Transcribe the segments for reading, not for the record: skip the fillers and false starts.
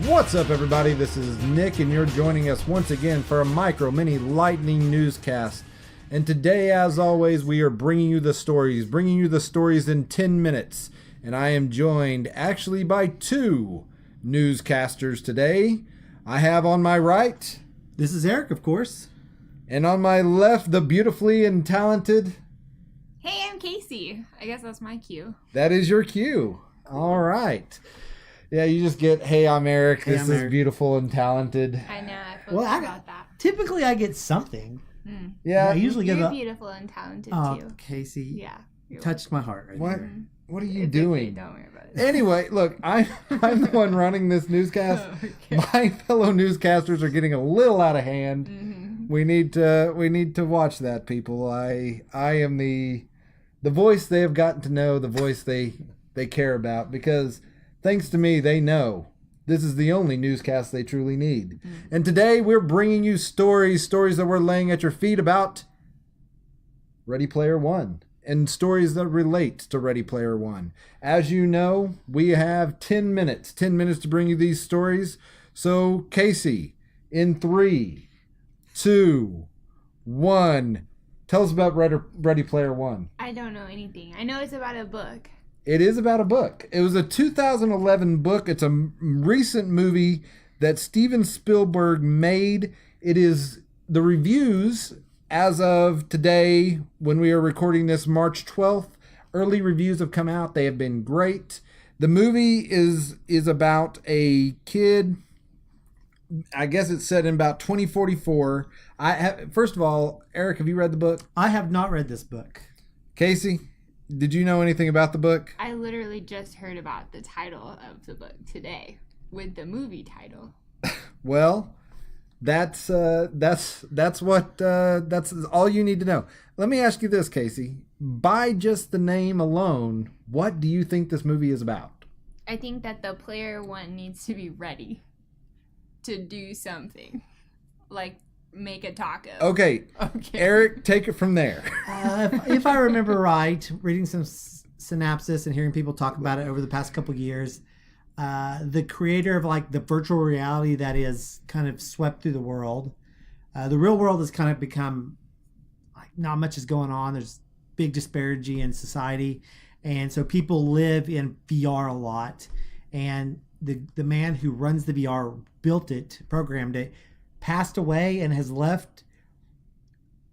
What's up, everybody? This is Nick, and you're joining us once again for a Micro Mini Lightning Newscast. And today, as always, we are bringing you the stories in 10 minutes. And I am joined actually by two newscasters today. I have on my right... This is Eric, of course. And on my left, the beautifully and talented... Hey, I'm Kaci. I guess that's my cue. That is your cue. All right. Yeah, you just get, hey, I'm Eric. Hey, this I'm is Eric. Beautiful and talented. I know. I forgot about that. Typically, I get something. Yeah. I usually You're get beautiful and talented Oh, too. Casey. Yeah. Touched my heart right What? there. What are you It's doing? okay, don't worry about it. Anyway, look, I'm the one running this newscast. Okay. My fellow newscasters are getting a little out of hand. Mm-hmm. We need to watch that, people. I am the voice they have gotten to know, the voice they care about, because thanks to me, they know this is the only newscast they truly need. And today we're bringing you stories that we're laying at your feet about Ready Player One and stories that relate to Ready Player One. As you know, we have 10 minutes to bring you these stories. So, Kaci, in 3, 2, 1, tell us about Ready Player One. I don't know anything. I know it's about a book. It is about a book. It was a 2011 book. It's a recent movie that Steven Spielberg made. It is the reviews as of today, when we are recording this, March 12th. Early reviews have come out. They have been great. The movie is about a kid. I guess it's set in about 2044. First of all, Eric, have you read the book? I have not read this book. Casey, did you know anything about the book? I literally just heard about the title of the book today with the movie title. Well, that's all you need to know. Let me ask you this, Kaci. By just the name alone, what do you think this movie is about? I think that the player one needs to be ready to do something, like make a taco. Okay. Eric, take it from there. If I remember right, reading some synopsis and hearing people talk about it over the past couple of years, the creator of like the virtual reality that is kind of swept through the world. The real world has kind of become like not much is going on. There's big disparity in society, and so people live in VR a lot. And the man who runs the VR, built it, programmed it, passed away and has left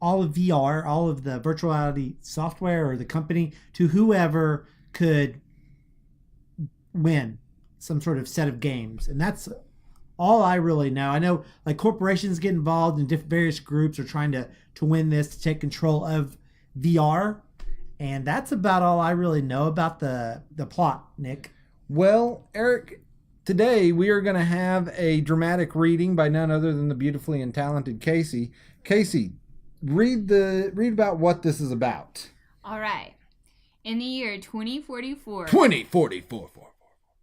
all of VR, all of the virtual reality software or the company to whoever could win some sort of set of games. And that's all I really know. I know like corporations get involved and various groups are trying to win this, to take control of VR. And that's about all I really know about the plot, Nick. Well, Eric, today we are going to have a dramatic reading by none other than the beautifully and talented Kaci. Kaci, read about what this is about. All right. In the year 2044. 2044.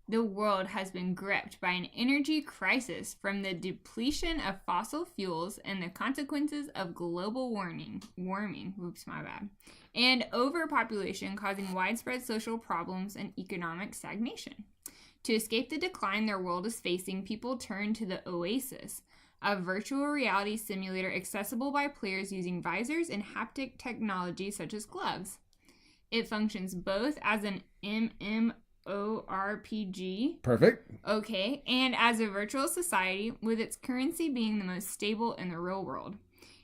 The world has been gripped by an energy crisis from the depletion of fossil fuels and the consequences of global warming, oops, my bad, and overpopulation causing widespread social problems and economic stagnation. To escape the decline their world is facing, people turn to the Oasis, a virtual reality simulator accessible by players using visors and haptic technology such as gloves. It functions both as an MMORPG. Perfect. Okay, and as a virtual society, with its currency being the most stable in the real world.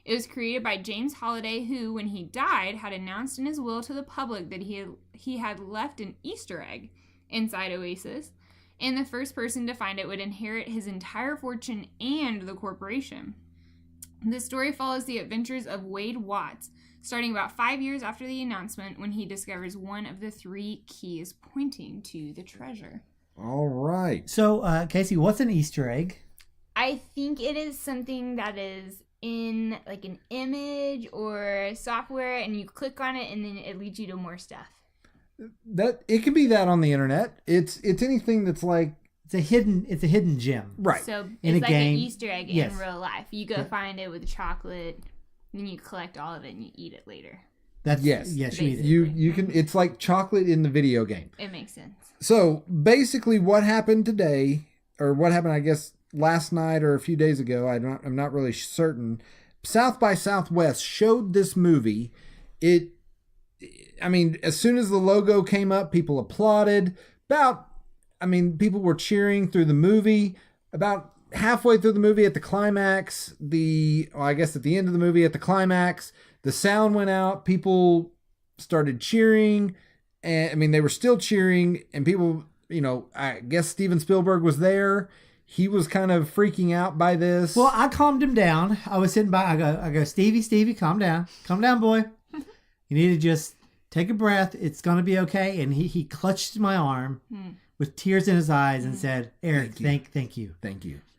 It was created by James Holliday, who, when he died, had announced in his will to the public that he had left an Easter egg inside Oasis, and the first person to find it would inherit his entire fortune and the corporation. The story follows the adventures of Wade Watts, starting about 5 years after the announcement, when he discovers one of the 3 keys pointing to the treasure. All right. So, Kaci, what's an Easter egg? I think it is something that is in like an image or software, and you click on it and then it leads you to more stuff. That it can be that on the internet. It's anything that's like It's a hidden gem. right. So In it's a like game. an Easter egg Yes. in real life. You go find it with chocolate, then you collect all of it and you eat it later. That's Yes. you eat it. You can. It's like chocolate in the video game. It makes sense. So basically, what happened today? or what happened, I guess, last night or a few days ago. I'm not really certain. South by Southwest showed this movie. As soon as the logo came up, people applauded. People were cheering through the movie. About halfway through the movie at the climax, at the end of the movie at the climax, the sound went out. People started cheering. And they were still cheering, and people, I guess Steven Spielberg was there. He was kind of freaking out by this. Well, I calmed him down. I was sitting by. I go, Stevie, calm down, boy. You need to just take a breath. It's gonna be okay. And he clutched my arm with tears in his eyes and said, "Eric, thank you,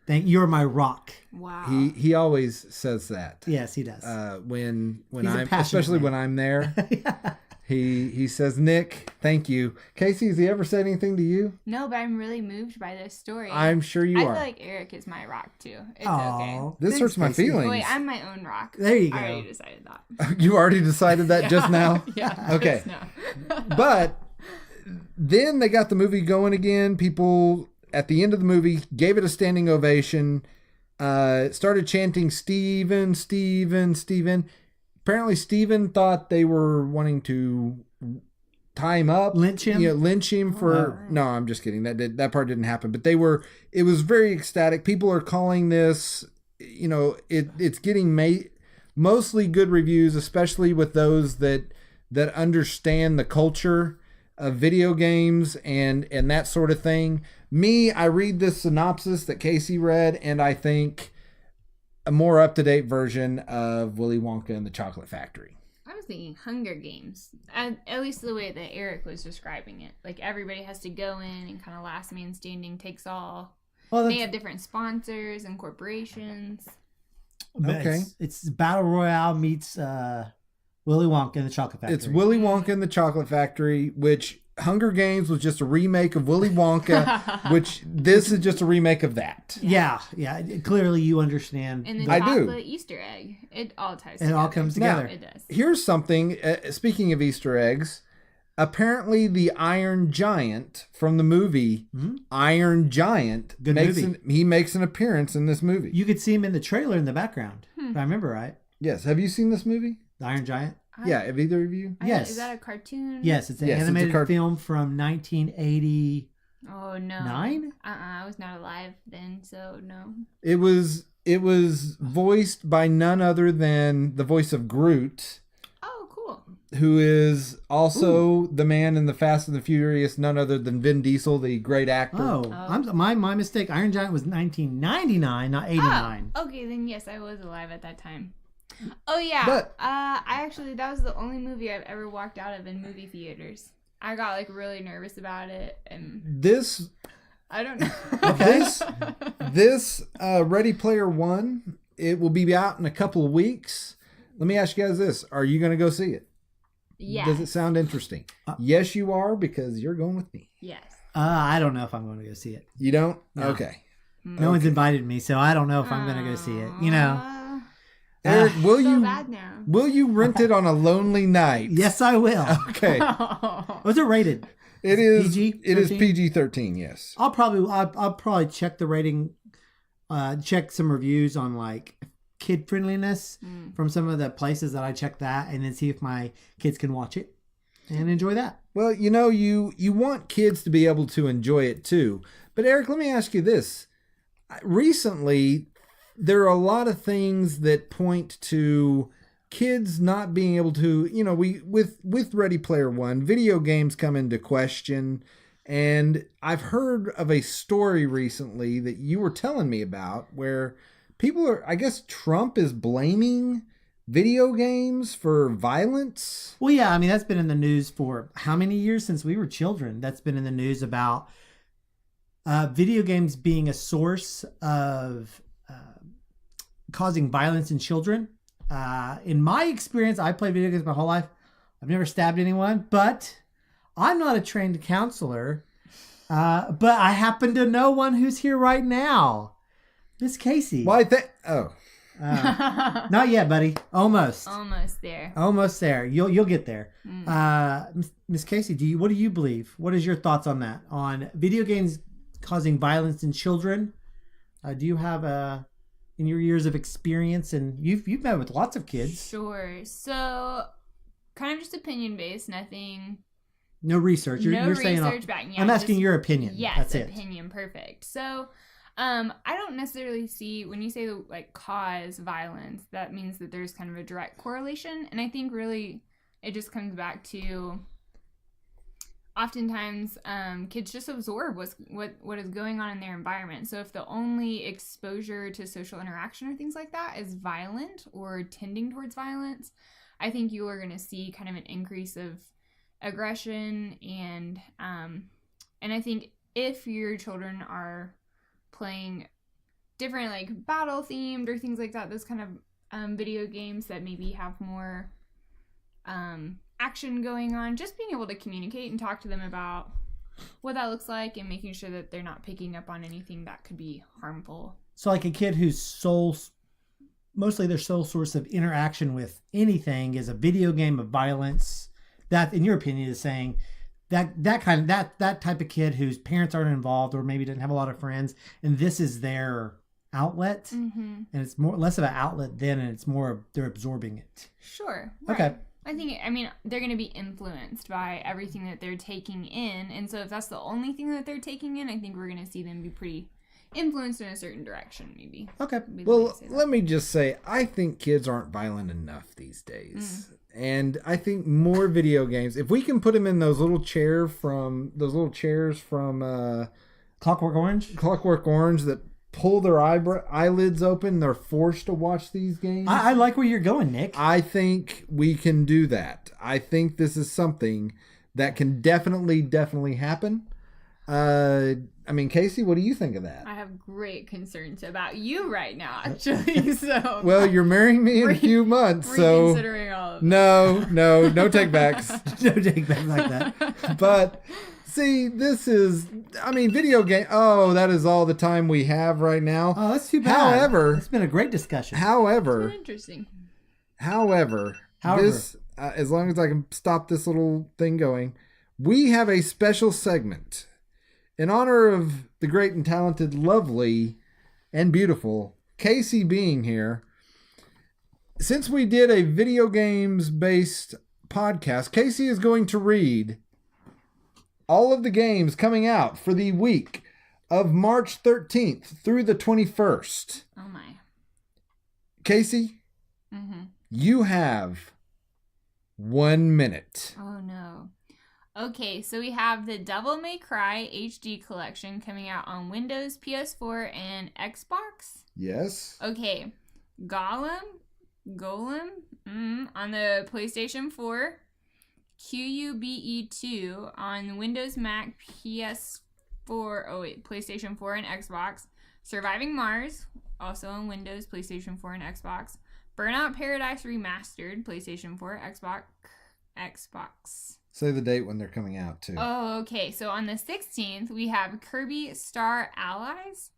you're my rock." Wow. He always says that. Yes, he does. When He's a I'm passionate especially man. when I'm there. Yeah. He says, "Nick, thank you." Kaci, has he ever said anything to you? No, but I'm really moved by this story. I'm sure you I are. feel like Eric is my rock too. It's Aw. okay. This hurts my Kaci. feelings. Wait, I'm my own rock. There you go. I already decided that. You already decided that just now? Yeah. Okay. Just now. But then they got the movie going again. People at the end of the movie gave it a standing ovation. Started chanting, "Steven, Steven, Steven." Apparently, Steven thought they were wanting to tie him up, Lynch him? lynch him for. No, I'm just kidding. That part didn't happen. But it was very ecstatic. People are calling this, it's getting mostly good reviews, especially with those that understand the culture of video games and that sort of thing. I read this synopsis that Kaci read, and I think a more up-to-date version of Willy Wonka and the Chocolate Factory. I was thinking Hunger Games. At least the way that Eric was describing it. Like everybody has to go in and kind of last man standing takes all. Well, They have different sponsors and corporations. Okay. It's Battle Royale meets Willy Wonka and the Chocolate Factory. It's Willy Wonka and the Chocolate Factory, which Hunger Games was just a remake of Willy Wonka, which this is just a remake of that. Yeah. Clearly, you understand. And the I do. chocolate Easter egg. It all ties It together. all comes together. It does. Here's something, speaking of Easter eggs, apparently the Iron Giant from the movie Iron Giant Good movie. he makes an appearance in this movie. You could see him in the trailer in the background. If I remember right. Yes. Have you seen this movie? The Iron Giant. Yeah. Have either of you? Yes. Is that a cartoon? Yes, it's an Yes, it's a animated film from 1989. Oh, no. I was not alive then, so no. It was voiced by none other than the voice of Groot, Oh, cool. who is also the man in the Fast and the Furious, none other than Vin Diesel, the great actor. Oh, my mistake. Iron Giant was 1999, not 89. Oh, okay, then yes, I was alive at that time. Oh, yeah. But- that was the only movie I've ever walked out of in movie theaters. I got, really nervous about it, and This I don't know. this Ready Player One, it will be out in a couple of weeks. Let me ask you guys this: are you going to go see it? Yes. Does it sound interesting? Yes, you are, because you're going with me. Yes. I don't know if I'm going to go see it. You don't? No. Okay. No one's invited me, so I don't know if I'm going to go see it. Eric, will So you bad now. will you rent it on a lonely night? Yes, I will. Okay. What's it rated? It is PG-13? It is PG-13. Yes. I'll probably check the rating, check some reviews on kid friendliness from some of the places that I check that, and then see if my kids can watch it and enjoy that. Well, you want kids to be able to enjoy it too. But Eric, let me ask you this: recently, there are a lot of things that point to kids not being able to, with Ready Player One, video games come into question. And I've heard of a story recently that you were telling me about where I guess Trump is blaming video games for violence. Well, yeah, that's been in the news for how many years since we were children? That's been in the news about video games being a source of causing violence in children. In my experience, I played video games my whole life. I've never stabbed anyone, but I'm not a trained counselor. But I happen to know one who's here right now, Miss Kaci. Why? Not yet, buddy. Almost. Almost there. Almost there. You'll get there. Miss Kaci, what do you believe? What is your thoughts on that? On video games causing violence in children. Do you have in your years of experience, and you've met with lots of kids? Sure. So, kind of just opinion based, nothing. No research. You're saying research backing. I'm asking your opinion. Yes, that's opinion. Perfect. So, I don't necessarily see when you say like cause violence, that means that there's kind of a direct correlation, and I think really it just comes back to oftentimes kids just absorb what is going on in their environment. So if the only exposure to social interaction or things like that is violent or tending towards violence, I think you are going to see kind of an increase of aggression and I think if your children are playing different like battle themed or things like that, those kind of video games that maybe have more action going on, just being able to communicate and talk to them about what that looks like and making sure that they're not picking up on anything that could be harmful. So like a kid whose mostly their sole source of interaction with anything is a video game of violence, that in your opinion is saying that type of kid whose parents aren't involved or maybe doesn't have a lot of friends, and this is their outlet, and it's less of an outlet then, and it's more they're absorbing it. Sure. Right. Okay. I mean, they're going to be influenced by everything that they're taking in. And so if that's the only thing that they're taking in, I think we're going to see them be pretty influenced in a certain direction, maybe. Okay. Well, let me just say, I think kids aren't violent enough these days. And I think more video games, if we can put them in those little chairs from Clockwork Orange that pull their eyelids open, they're forced to watch these games. I like where you're going, Nick. I think we can do that. I think this is something that can definitely happen. I mean, Kaci, what do you think of that? I have great concerns about you right now, actually. So well, you're marrying me in a few months, so reconsidering all of no take backs. No take backs like that. But see, video game. Oh, that is all the time we have right now. Oh, that's too bad. However, it's been a great discussion. It's interesting. However, this as long as I can stop this little thing going, we have a special segment in honor of the great and talented, lovely, and beautiful Kaci being here. Since we did a video games based podcast, Kaci is going to read all of the games coming out for the week of March 13th through the 21st. Oh my. Kaci, you have 1 minute. Oh no. Okay, so we have the Devil May Cry HD collection coming out on Windows, PS4, and Xbox. Yes. Okay, Golem on the PlayStation 4, QUBE2 on Windows, Mac, PlayStation 4 and Xbox, Surviving Mars, also on Windows, PlayStation 4 and Xbox, Burnout Paradise Remastered, PlayStation 4, Xbox. Say the date when they're coming out, too. Oh, okay. So on the 16th, we have Kirby Star Allies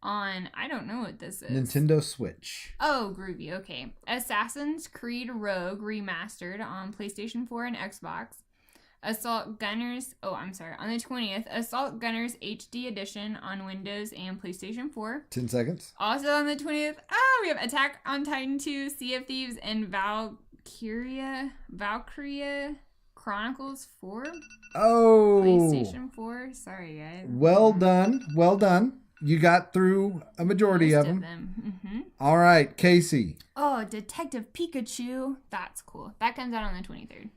on, I don't know what this is. Nintendo Switch. Oh, groovy. Okay. Assassin's Creed Rogue Remastered on PlayStation 4 and Xbox. Assault Gunners, on the 20th, Assault Gunners HD Edition on Windows and PlayStation 4. 10 seconds. Also on the 20th, we have Attack on Titan 2, Sea of Thieves, and Valkyria Chronicles 4. Oh. PlayStation 4. Sorry, guys. Well done. You got through a majority of them. All right, Kaci. Oh, Detective Pikachu. That's cool. That comes out on the 23rd.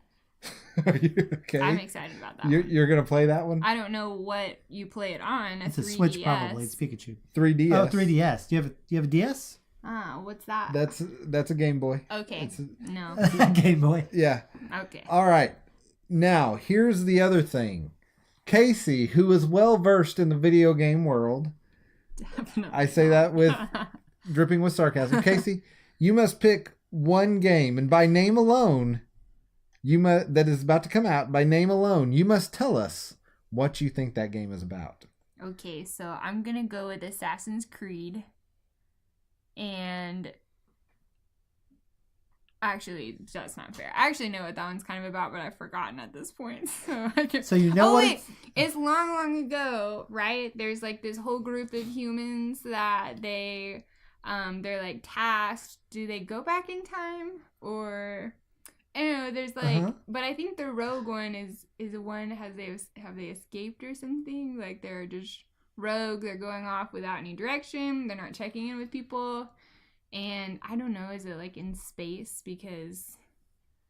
Are you okay? I'm excited about that. You're going to play that one? I don't know what you play it on. It's a Switch, probably. It's Pikachu. 3DS. Oh, 3DS. Do you have a DS? What's that? That's a Game Boy. Okay. No. Game Boy. Yeah. Okay. All right. Now, here's the other thing. Kaci, who is well versed in the video game world, Definitely I say that with dripping with sarcasm. Kaci, you must pick one game, and by name alone, that is about to come out. By name alone, you must tell us what you think that game is about. Okay, so I'm gonna go with Assassin's Creed, and Actually, that's not fair. I actually know what that one's kind of about, but I've forgotten at this point. So you know what? Wait, it's long ago, right? There's like this whole group of humans that they're like tasked. Do they go back in time or? I don't know. There's like, but I think the rogue one is the one have they escaped or something? Like they're just rogue. They're going off without any direction. They're not checking in with people. And I don't know, is it like in space because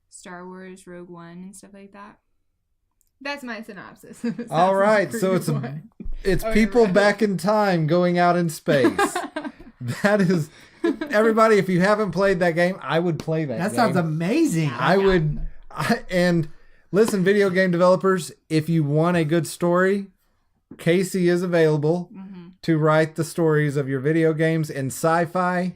Star Wars, Rogue One, and stuff like that? That's my synopsis. All right, so it's people back in time going out in space. That is, everybody, if you haven't played that game, I would play that game. That sounds amazing. And listen, video game developers, if you want a good story, Kaci is available to write the stories of your video games and sci-fi.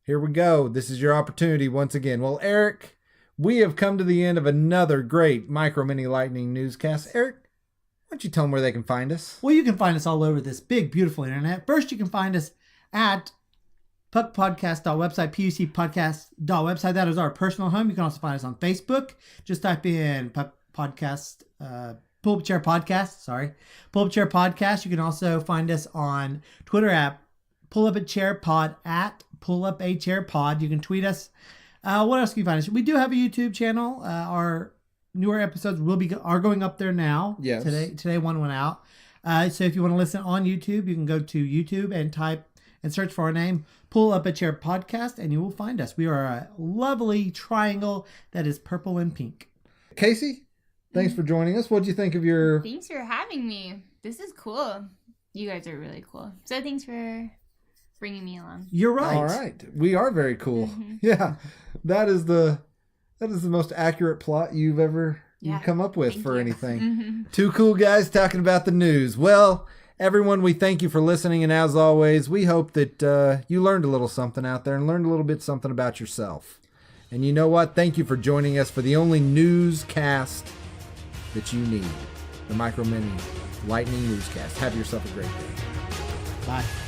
Here we go. This is your opportunity once again. Well, Eric, we have come to the end of another great Micro Mini Lightning Newscast. Eric, why don't you tell them where they can find us? Well, you can find us all over this big, beautiful internet. First, you can find us at puckpodcast.website, pucpodcast.website. That is our personal home. You can also find us on Facebook. Just type in Puck Podcast, Pull Up a Chair Podcast. Pull Up a Chair Podcast. You can also find us on Twitter at Pull Up a Chair Pod, at Pull Up a Chair Pod. You can tweet us. What else can you find us? We do have a YouTube channel. Our newer episodes are going up there now. Yes. Today one went out. So if you want to listen on YouTube, you can go to YouTube and type and search for our name, Pull Up a Chair Podcast, and you will find us. We are a lovely triangle that is purple and pink. Kaci, thanks for joining us. What did you think of your... Thanks for having me. This is cool. You guys are really cool. So thanks for bringing me along. You're right. All right. We are very cool. Yeah. That is the most accurate plot you've ever come up with for anything. Two cool guys talking about the news. Well, everyone, we thank you for listening. And as always, we hope that you learned a little something out there and learned a little bit something about yourself. And you know what? Thank you for joining us for the only newscast that you need. The Micro Mini Lightning Newscast. Have yourself a great day. Bye.